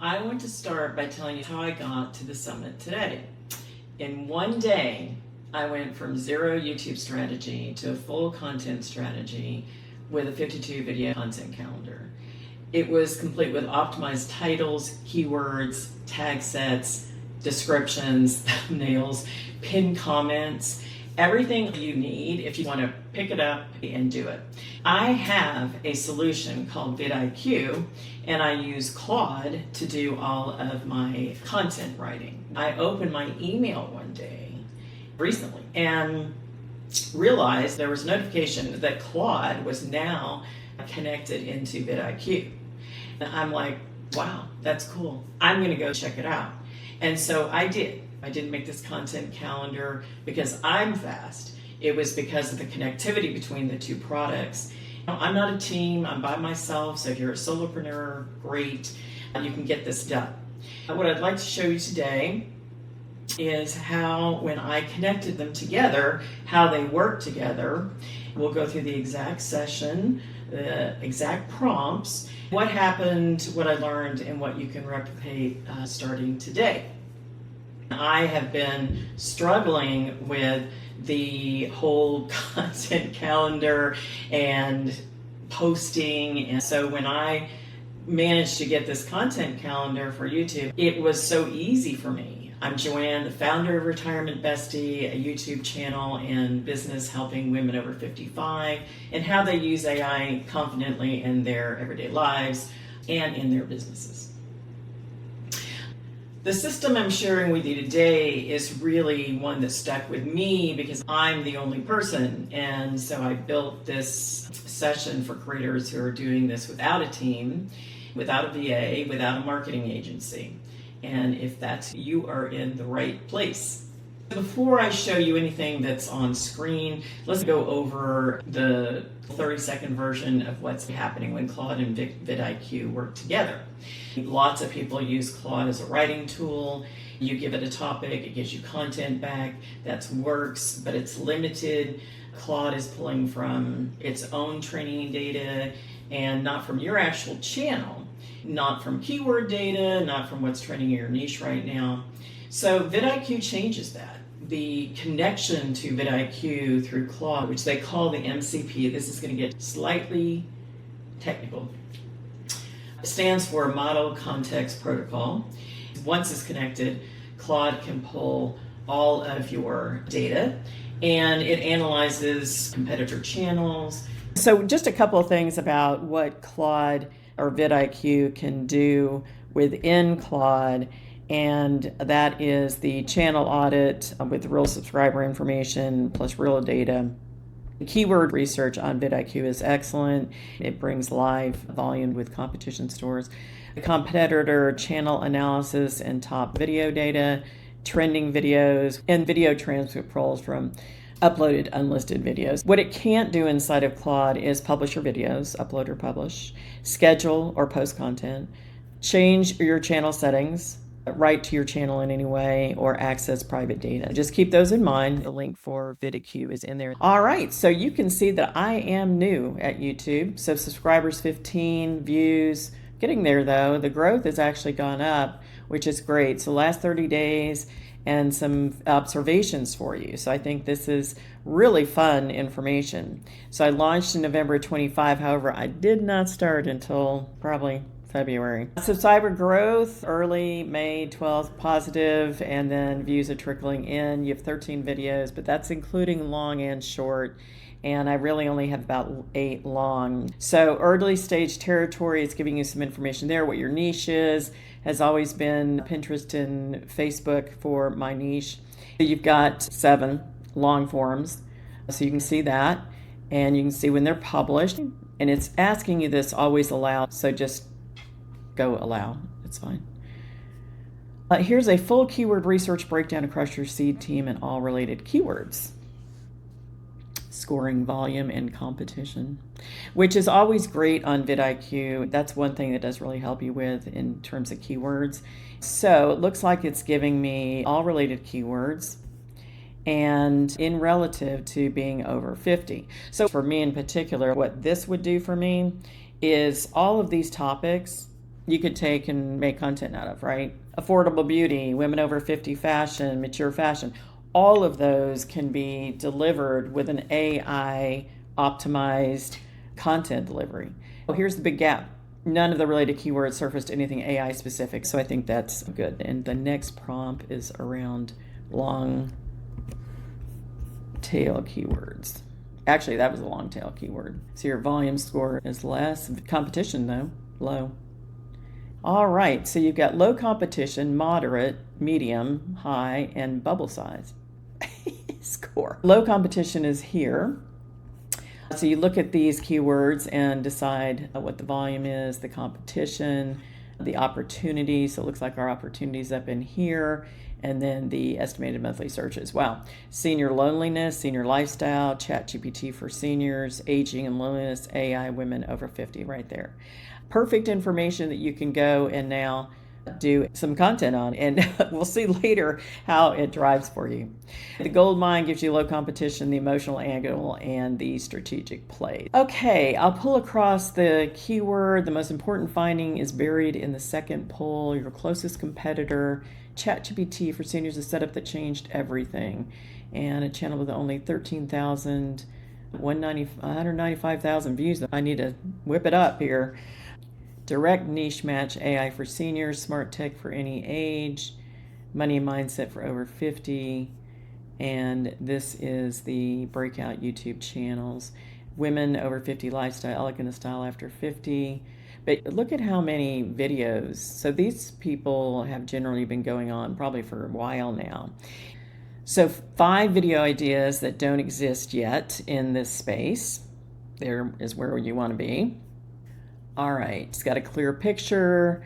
I want to start by telling you how I got to the summit today. In one day, I went from zero YouTube strategy to a full content strategy with a 52 video content calendar. It was complete with optimized titles, keywords, tag sets, descriptions, thumbnails, pinned comments, everything you need if you want to pick it up and do it. I have a solution called VidIQ, and I use Claude to do all of my content writing. I opened my email one day recently and realized there was a notification that Claude was now connected into VidIQ. And I'm like, wow, that's cool. I'm going to go check it out. And so I did. I didn't make this content calendar because I'm fast. It was because of the connectivity between the two products. I'm not a team, I'm by myself, so if you're a solopreneur, great, you can get this done. What I'd like to show you today is how, when I connected them together, how they work together. We'll go through the exact session, the exact prompts, what happened, what I learned, and what you can replicate starting today. I have been struggling with the whole content calendar and posting, and so when I managed to get this content calendar for YouTube, it was so easy for me. I'm Joanne, the founder of Retirement Bestie, a YouTube channel and business helping women over 55 and how they use AI confidently in their everyday lives and in their businesses. The system I'm sharing with you today is really one that stuck with me because I'm the only person, and so I built this session for creators who are doing this without a team, without a VA, without a marketing agency. And if that's you, are in the right place. Before I show you anything that's on screen, let's go over the 30-second version of what's happening when Claude and VidIQ work together. Lots of people use Claude as a writing tool. You give it a topic, it gives you content back. That works, but it's limited. Claude is pulling from its own training data and not from your actual channel, not from keyword data, not from what's trending in your niche right now. So VidIQ changes that. The connection to VidIQ through Claude, which they call the MCP, this is going to get slightly technical, stands for Model Context Protocol. Once it's connected, Claude can pull all of your data, and it analyzes competitor channels. So just a couple of things about what Claude or VidIQ can do within Claude, and that is the channel audit with real subscriber information plus real data. The keyword research on VidIQ is excellent. It brings live volume with competition stores. The competitor channel analysis and top video data, trending videos, and video transcript pulls from uploaded unlisted videos. What it can't do inside of Claude is publish your videos, upload or publish, schedule or post content, change your channel settings, write to your channel in any way, or access private data. Just keep those in mind. The link for VidIQ is in there. All right, so you can see that I am new at YouTube. So subscribers 15, views, getting there though. The growth has actually gone up, which is great. So last 30 days and some observations for you. So I think this is really fun information. So I launched in November 25. However, I did not start until probably February. Subscriber growth, early May 12th, positive, and then views are trickling in. You have 13 videos, but that's including long and short, and I really only have about 8 long. So early stage territory is giving you some information there, what your niche is. Has always been Pinterest and Facebook for my niche. You've got 7 long forms, so you can see that, and you can see when they're published, and it's asking you this always allow, so just go allow, it's fine. Here's a full keyword research breakdown across your seed team and all related keywords. Scoring volume and competition, which is always great on VidIQ. That's one thing that does really help you with in terms of keywords. So it looks like it's giving me all related keywords and in relative to being over 50. So for me in particular, what this would do for me is all of these topics you could take and make content out of, right? Affordable beauty, women over 50 fashion, mature fashion. All of those can be delivered with an AI optimized content delivery. Well, here's the big gap. None of the related keywords surfaced anything AI specific, so I think that's good. And the next prompt is around long tail keywords. Actually, that was a long tail keyword. So your volume score is less. Competition, though, low. All right, so you've got low competition, moderate, medium, high, and bubble size score. Low competition is here. So you look at these keywords and decide what the volume is, the competition, the opportunity. So it looks like our opportunity's up in here. And then the estimated monthly searches. Wow. Senior loneliness, senior lifestyle, ChatGPT for seniors, aging and loneliness, AI women over 50 right there. Perfect information that you can go and now do some content on, and we'll see later how it drives for you. The gold mine gives you low competition, the emotional angle, and the strategic play. Okay, I'll pull across the keyword. The most important finding is buried in the second pull. Your closest competitor, ChatGPT for seniors, a setup that changed everything, and a channel with only 195,000 views. I need to whip it up here. Direct niche match AI for seniors, smart tech for any age, money mindset for over 50, and this is the breakout YouTube channels. Women over 50 lifestyle, elegant style after 50. But look at how many videos. So these people have generally been going on probably for a while now. So 5 video ideas that don't exist yet in this space. There is where you want to be. All right, it's got a clear picture.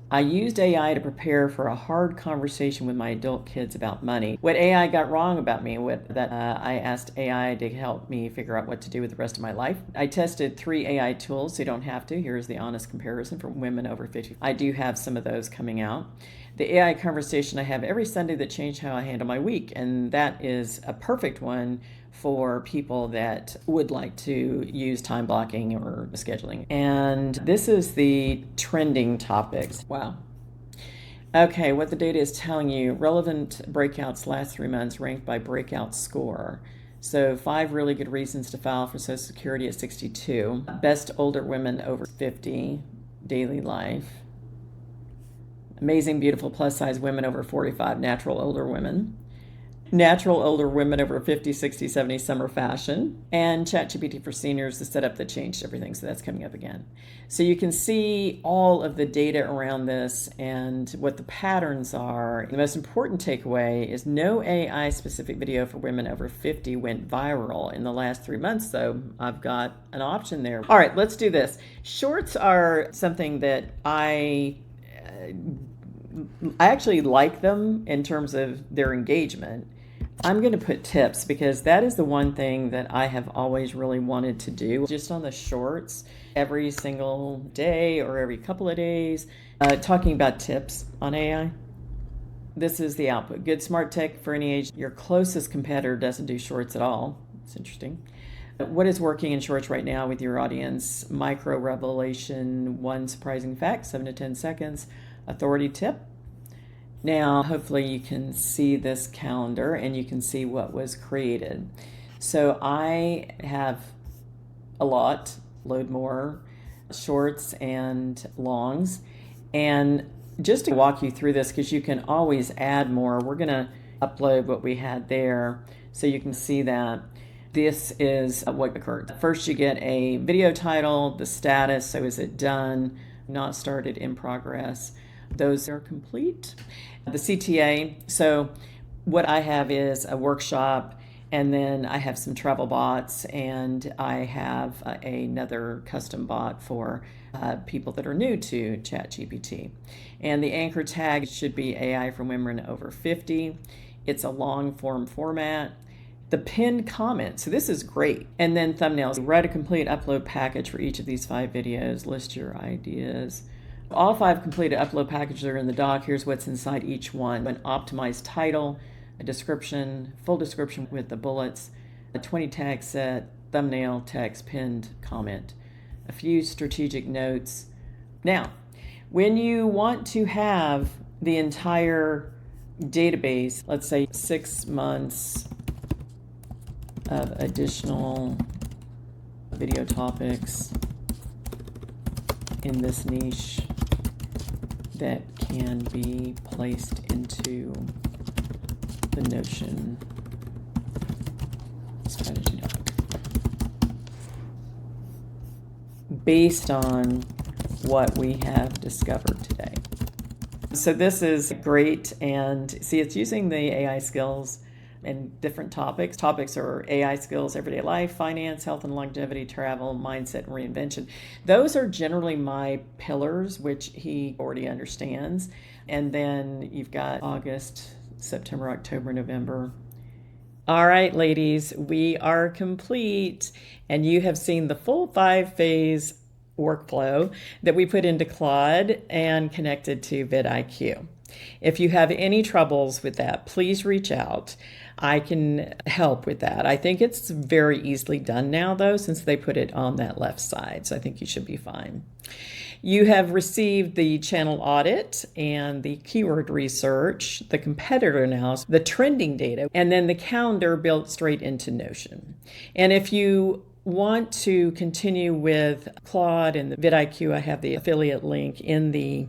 I used AI to prepare for a hard conversation with my adult kids about money. What AI got wrong about me, I asked AI to help me figure out what to do with the rest of my life. I tested 3 AI tools, so you don't have to. Here's the honest comparison for women over 50. I do have some of those coming out. The AI conversation I have every Sunday that changed how I handle my week, and that is a perfect one for people that would like to use time blocking or scheduling. And this is the trending topics. Wow. Okay, what the data is telling you, relevant breakouts last 3 months ranked by breakout score. So 5 really good reasons to file for Social Security at 62. Best older women over 50, daily life. Amazing, beautiful, plus size women over 45, natural older women. Natural older women over 50, 60, 70, summer fashion, and ChatGPT for seniors, the setup that changed everything. So that's coming up again. So you can see all of the data around this and what the patterns are. The most important takeaway is no AI specific video for women over 50 went viral in the last 3 months. So I've got an option there. All right, let's do this. Shorts are something that I actually like them in terms of their engagement. I'm going to put tips because that is the one thing that I have always really wanted to do. Just on the shorts, every single day or every couple of days, talking about tips on AI. This is the output. Good smart tech for any age. Your closest competitor doesn't do shorts at all. It's interesting. What is working in shorts right now with your audience? Micro revelation, 1 surprising fact, 7 to 10 seconds. Authority tip. Now, hopefully you can see this calendar and you can see what was created. So I have a lot, load more, shorts and longs. And just to walk you through this, because you can always add more, we're going to upload what we had there so you can see that. This is what occurred. First, you get a video title, the status, so is it done, not started, in progress. Those are complete. The CTA, so what I have is a workshop, and then I have some travel bots, and I have another custom bot for people that are new to ChatGPT. And the anchor tag should be AI for women over 50. It's a long form format. The pinned comment, so this is great. And then thumbnails. Write a complete upload package for each of these 5 videos. List your ideas. All 5 completed upload packages are in the doc. Here's what's inside each one. An optimized title, a description, full description with the bullets, a 20 tag set, thumbnail, text, pinned comment, a few strategic notes. Now, When you want to have the entire database, let's say 6 months of additional video topics in this niche that can be placed into the Notion strategy doc based on what we have discovered today. So this is great, and see, it's using the AI skills and different topics. Topics are AI skills, everyday life, finance, health and longevity, travel, mindset, and reinvention. Those are generally my pillars, which he already understands. And then you've got August, September, October, November. All right, ladies, we are complete, and you have seen the full 5-phase workflow that we put into Claude and connected to VidIQ. If you have any troubles with that, please reach out. I can help with that. I think it's very easily done now, though, since they put it on that left side. So I think you should be fine. You have received the channel audit and the keyword research, the competitor analysis, the trending data, and then the calendar built straight into Notion. And if you want to continue with Claude and the VidIQ, I have the affiliate link in the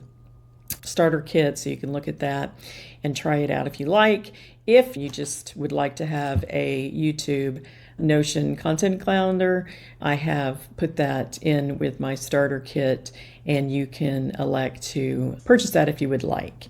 starter kit, so you can look at that and try it out if you like. If you just would like to have a YouTube Notion content calendar, I have put that in with my starter kit, and you can elect to purchase that if you would like.